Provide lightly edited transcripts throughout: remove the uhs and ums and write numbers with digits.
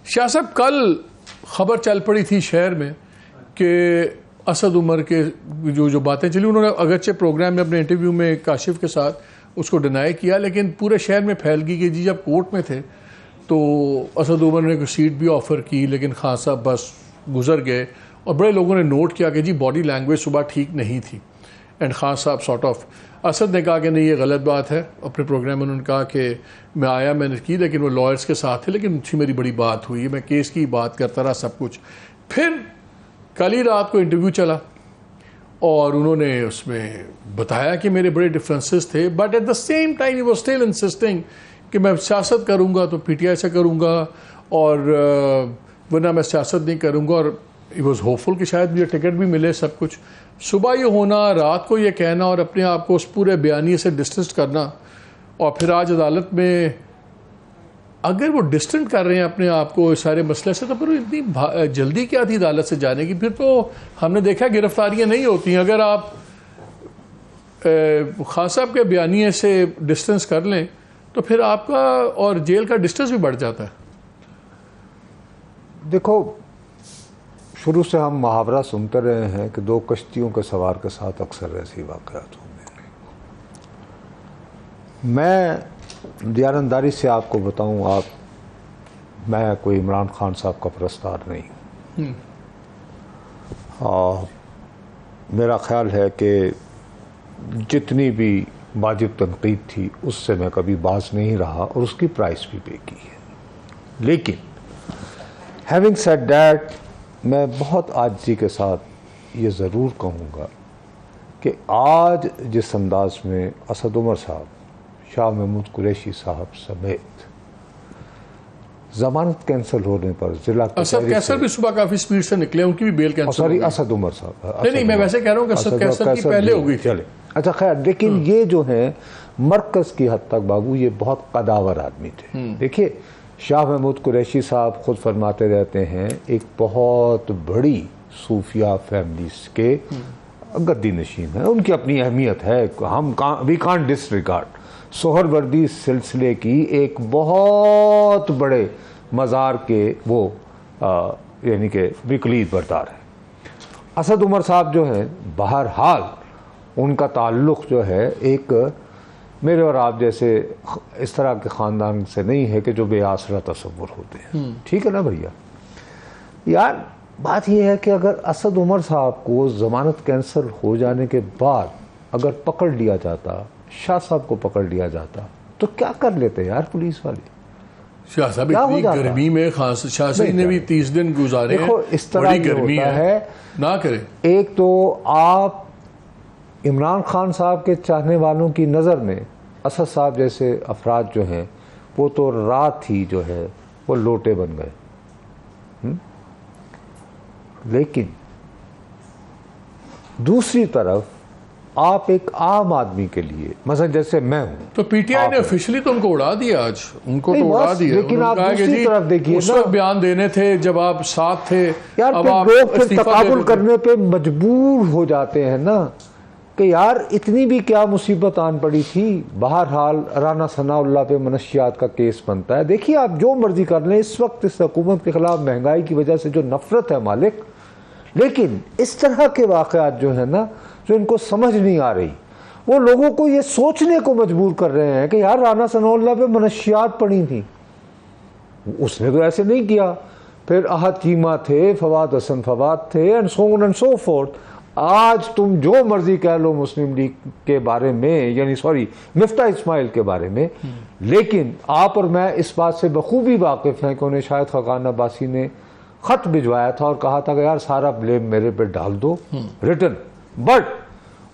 शाह साहब, कल ख़बर चल पड़ी थी शहर में कि असद उमर के जो बातें चली, उन्होंने अगरचे प्रोग्राम में अपने इंटरव्यू में काशिफ के साथ उसको डिनाई किया, लेकिन पूरे शहर में फैल गई कि जी जब कोर्ट में थे तो असद उमर ने कोई सीट भी ऑफ़र की, लेकिन खान साहब बस गुजर गए। और बड़े लोगों ने नोट किया कि जी बॉडी लैंग्वेज सुबह ठीक नहीं थी। एंड खान साहब सॉर्ट ऑफ, असद ने कहा कि नहीं ये गलत बात है। अपने प्रोग्राम में उन्होंने कहा कि मैं आया, मैंने की, लेकिन वो लॉयर्स के साथ थे, लेकिन उनसे मेरी बड़ी बात हुई, मैं केस की बात करता रहा सब कुछ। फिर कल ही रात को इंटरव्यू चला और उन्होंने उसमें बताया कि मेरे बड़े डिफरेंसेस थे, but at the same time he was still insisting कि मैं सियासत करूँगा तो पीटीआई से करूँगा और वरना मैं सियासत नहीं करूँगा। और ही वॉज होपफुल कि शायद मुझे टिकट भी मिले सब कुछ। सुबह ये होना, रात को ये कहना और अपने आप को उस पूरे बयानिए से डिस्टेंस करना, और फिर आज अदालत में अगर वो डिस्टेंट कर रहे हैं अपने आप को इस सारे मसले से, तो फिर इतनी जल्दी क्या थी अदालत से जाने की? फिर तो हमने देखा गिरफ्तारियां नहीं होती। अगर आप खान साहब के बयानिए से डिस्टेंस कर लें तो फिर आपका और जेल का डिस्टेंस भी बढ़ जाता है। देखो, शुरू से हम मुहावरा सुनते रहे हैं कि दो कश्तियों के सवार के साथ अक्सर ऐसी वाक़यात होंगे। मैं दयानंदारी से आपको बताऊं, मैं कोई इमरान खान साहब का परस्तार नहीं। मेरा ख्याल है कि जितनी भी वाजिब तनकीद थी उससे मैं कभी बाज नहीं रहा और उसकी प्राइस भी पे की है। लेकिन हैविंग सेड दैट, मैं बहुत आजिज़ी के साथ ये ज़रूर कहूँगा कि आज जिस अंदाज में असद उमर साहब, शाह महमूद कुरैशी साहब समेत ज़मानत कैंसिल होने पर जिला असद कैसर भी सुबह काफ़ी स्पीड से निकले, उनकी भी bail cancel. Sorry, Asad Umar साहब नहीं, मैं वैसे कह रहा हूँ कि असद कैसर की पहले हो गई। चले, अच्छा खैर, लेकिन ये जो है मरकज़ की हद तक बाबू ये बहुत कदावर आदमी थे। देखिए, शाह महमूद कुरैशी साहब खुद फरमाते रहते हैं एक बहुत बड़ी सूफिया फैमिली के गद्दी नशीन है, उनकी अपनी अहमियत है, हम वी कांट डिसरिगार्ड। सोहरवर्दी सिलसिले की एक बहुत बड़े मज़ार के वो यानी कि बिकलीद बरदार है। असद उमर साहब जो है, बहरहाल उनका ताल्लुक़ जो है एक मेरे और आप जैसे इस तरह के ख़ानदान से नहीं है कि जो बेआसरा तसव्वुर होते हैं। ठीक है ना भैया? यार बात यह है कि अगर असद उमर साहब को ज़मानत कैंसिल हो जाने के बाद अगर पकड़ लिया जाता, शाह साहब को पकड़ लिया जाता, तो क्या कर लेते यार पुलिस वाले? शाह साहब इतनी गर्मी में, खास शाह साहब ने भी 30 दिन गुजारे। देखो, इस तरह गर्मी है ना करें। एक तो आप इमरान खान साहब के चाहने वालों की नज़र में असद साहब जैसे अफराद जो हैं वो तो रात ही जो है वो लोटे बन गए। लेकिन दूसरी तरफ आप एक आम आदमी के लिए, मतलब जैसे मैं हूं, तो पीटीआई ने ऑफिशियली तो उनको उड़ा दिया। आज उनको तो उड़ा दिया। लेकिन आप दूसरी तरफ देखिए, उस वक्त बयान देने थे जब आप साथ थे। यार अब आप लोग फिर तकाबुल करने पे मजबूर हो जाते हैं ना कि यार इतनी भी क्या मुसीबत आन पड़ी थी। बहरहाल राना सनाउल्लाह पे मनशियात का केस बनता है। देखिए, आप जो मर्जी कर लें, इस वक्त इस हुकूमत के खिलाफ महंगाई की वजह से जो नफरत है मालिक, लेकिन इस तरह के वाक़यात जो है ना, जो इनको समझ नहीं आ रही, वो लोगों को ये सोचने को मजबूर कर रहे हैं कि यार राना सनाउल्लाह पे मनशियात पड़ी थी, उसने तो ऐसे नहीं किया। फिर अहद चीमा थे, फवाद हसन फवाद थे, and so on and so fourth. आज तुम जो मर्जी कह लो मुस्लिम लीग के बारे में, यानी सॉरी मिफ्ता इस्माइल के बारे में, लेकिन आप और मैं इस बात से बखूबी वाकिफ हैं कि उन्हें शायद खकान अब्बासी ने खत भिजवाया था और कहा था कि यार सारा ब्लेम मेरे पे डाल दो रिटर्न। बट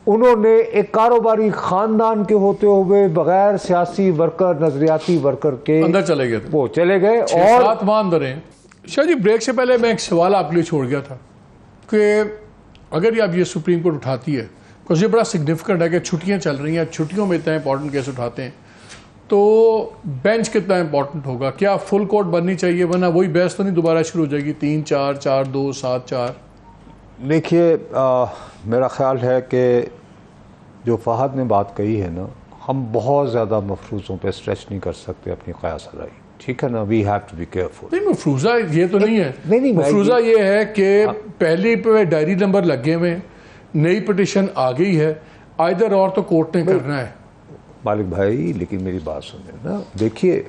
उन्होंने एक कारोबारी खानदान के होते हुए बगैर सियासी वर्कर, नजरियाती वर्कर के अंदर चले गए, वो चले गए। और 7 माह अंदर हैं। शाह जी, ब्रेक से पहले मैं एक सवाल आपके लिए छोड़ गया था कि अगर आप ये सुप्रीम कोर्ट उठाती है, बिकॉज ये बड़ा सिग्निफिकेंट है कि छुट्टियां चल रही हैं, छुट्टियों में इतना इंपॉर्टेंट केस उठाते हैं, तो बेंच कितना इंपॉर्टेंट होगा? क्या फुल कोर्ट बननी चाहिए, वरना वही बहस तो नहीं दोबारा शुरू हो जाएगी 3-4, 4-2, 7-4? देखिए, मेरा ख्याल है कि जो फहद ने बात कही है ना, हम बहुत ज़्यादा मफरूज़ों पे स्ट्रेच नहीं कर सकते अपनी क़यास राई। ठीक है ना, we have to be careful. नहीं मफरूजा ये तो नहीं है, नहीं, मफरूजा ये है कि पहली पे डायरी नंबर लगे हुए, नई पिटिशन आ गई है, आइदर और तो कोर्ट ने करना है। मालिक भाई लेकिन मेरी बात सुनिए ना, देखिए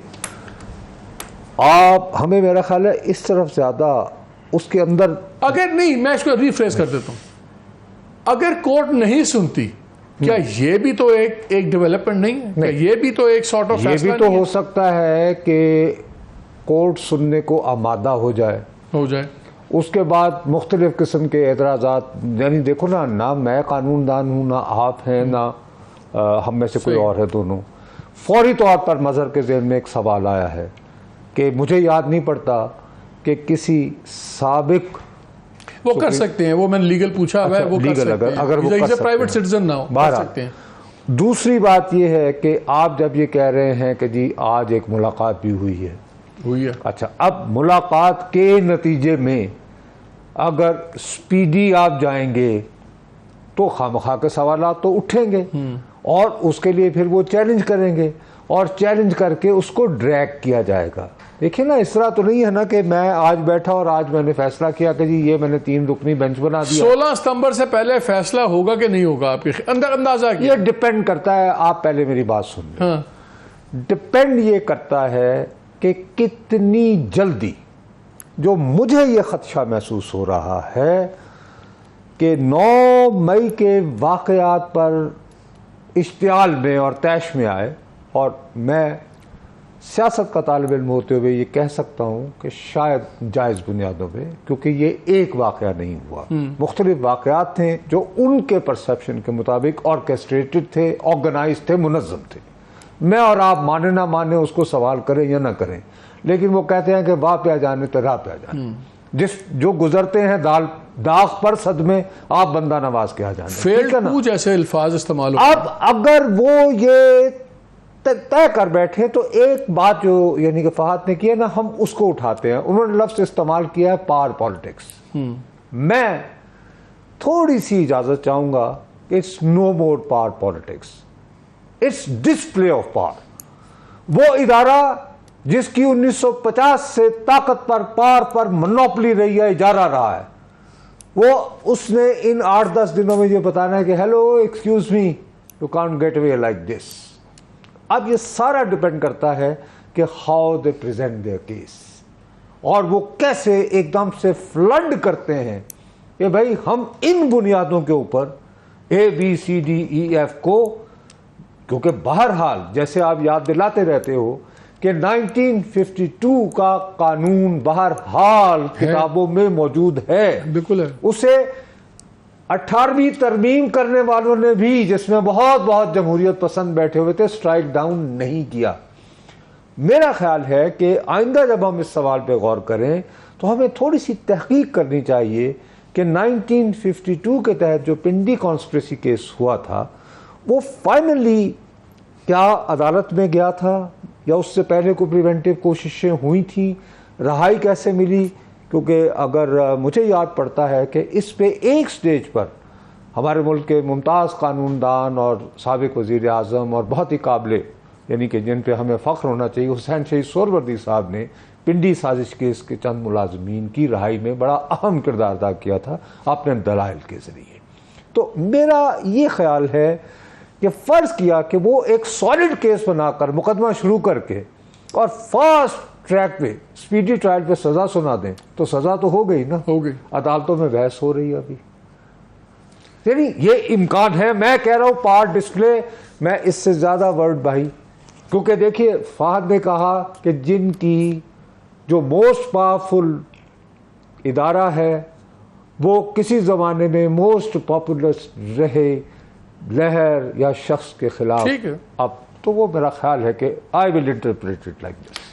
आप हमें मेरा ख्याल है इस तरफ ज़्यादा उसके अंदर, अगर नहीं, मैं इसको रिफ्रेश कर देता हूँ, अगर कोर्ट नहीं सुनती, क्या ये भी तो एक डेवलपमेंट नहीं है? क्या ये भी तो एक सॉर्ट ऑफ ये भी तो हो सकता है कि कोर्ट सुनने को आमादा हो जाए, उसके बाद मुख्तलिफ किस्म के एतराज़ात, यानी देखो ना मैं कानूनदान हूँ, ना आप हैं, ना हम में से कोई और है, दोनों फौरी तौर पर मज़हर के ज़हन में एक सवाल आया है कि मुझे याद नहीं पड़ता कि किसी साबिक, वो कर सकते हैं, वो मैंने लीगल पूछा हुआ है, वो कर सकते हैं, अगर वो कर सकते प्राइवेट सिटीजन ना हो, कर सकते हैं। दूसरी बात ये है कि आप जब ये कह रहे हैं कि जी आज एक मुलाकात भी हुई है, अच्छा, अब मुलाकात के नतीजे में अगर स्पीडी आप जाएंगे तो खामखा के सवालात तो उठेंगे और उसके लिए फिर वो चैलेंज करेंगे और चैलेंज करके उसको ड्रैग किया जाएगा। देखिए ना, इस तरह तो नहीं है ना कि मैं आज बैठा और आज मैंने फैसला किया कि जी ये मैंने 3 रुकनी बेंच बना दिया। 16 सितंबर से पहले फैसला होगा कि नहीं होगा, आपके अंदर अंदाजा क्या? ये डिपेंड करता है, आप पहले मेरी बात सुन लें। हाँ। डिपेंड ये करता है कि कितनी जल्दी, जो मुझे ये खदशा महसूस हो रहा है कि 9 मई के वाक़यात पर इश्तियाल में और तैश में आए, और मैं सियासत का तालिब इल्म होते हुए ये कह सकता हूँ कि शायद जायज़ बुनियादों पे, क्योंकि ये एक वाक़या नहीं हुआ, मुख्तलिफ वाक़यात थे जो उनके परसेप्शन के मुताबिक ऑर्केस्ट्रेटेड थे, ऑर्गेनाइज थे, मुनज़्ज़म थे। मैं और आप माने ना माने उसको सवाल करें या ना करें, लेकिन वो कहते हैं कि वाह पे आ जाने तो राह पे आ जाने, जो गुजरते हैं दाग पर सदमे, आप बंदा नवाज के आ जाने, फेल्ड टू जैसे अल्फाज इस्तेमाल। अब अगर वो ये तय कर बैठे तो एक बात जो यानी कि फहद ने किया ना, हम उसको उठाते हैं। उन्होंने लफ्ज़ इस्तेमाल किया है पावर पॉलिटिक्स। मैं थोड़ी सी इजाज़त चाहूँगा कि it's no more power politics, it's display of power. वो इदारा जिसकी 1950 से ताकत पर, पावर पर मोनोपोली रही है, इजारा रहा है, वो उसने इन 8-10 दिनों में ये बताना है कि hello excuse me, you can't get away like this. अब ये सारा डिपेंड करता है कि how they present there case, और वो कैसे एकदम से फ्लड करते हैं कि भाई हम इन बुनियादों के ऊपर ABCDEF को, क्योंकि बहरहाल जैसे आप याद दिलाते रहते हो कि 1952 का कानून बहरहाल किताबों में मौजूद है, बिल्कुल है। उसे 18वीं तरमीम करने वालों ने भी, जिसमें बहुत जमहूरियत पसंद बैठे हुए थे, स्ट्राइक डाउन नहीं किया। मेरा ख्याल है कि आइंदा जब हम इस सवाल पे गौर करें तो हमें थोड़ी सी तहकीक करनी चाहिए कि 1952 के तहत जो पिंडी कॉन्स्पिरेसी केस हुआ था, वो फाइनली क्या अदालत में गया था या उससे पहले कोई प्रिवेंटिव कोशिशें हुई थी, रहाई कैसे मिली? क्योंकि अगर मुझे याद पड़ता है कि इस पे एक स्टेज पर हमारे मुल्क के मुमताज़ कानूनदान और साबिक वज़ीर आज़म और बहुत ही काबिल, यानी कि जिन पे हमें फ़ख्र होना चाहिए, हुसैन शहीद सोहरावर्दी साहब ने पिंडी साजिश केस के चंद मुलाजमीन की रहाई में बड़ा अहम किरदार अदा किया था अपने दलाइल के ज़रिए। तो मेरा ये ख्याल है कि फ़र्ज़ किया कि वो एक सॉलिड केस बनाकर मुकदमा शुरू करके और फास्ट ट्रैक पे, स्पीडी ट्रायल पे सज़ा सुना दें, तो सज़ा तो हो गई ना, हो गई। अदालतों में बहस हो रही है अभी, यानी ये इम्कान है। मैं कह रहा हूँ पावर डिस्प्ले, मैं इससे ज़्यादा वर्ड भाई, क्योंकि देखिए फहद ने कहा कि जिनकी जो मोस्ट पावरफुल इदारा है वो किसी ज़माने में मोस्ट पॉपुलर रहे, लहर या शख्स के खिलाफ, अब तो वो मेरा ख्याल है कि I will interpret it like this.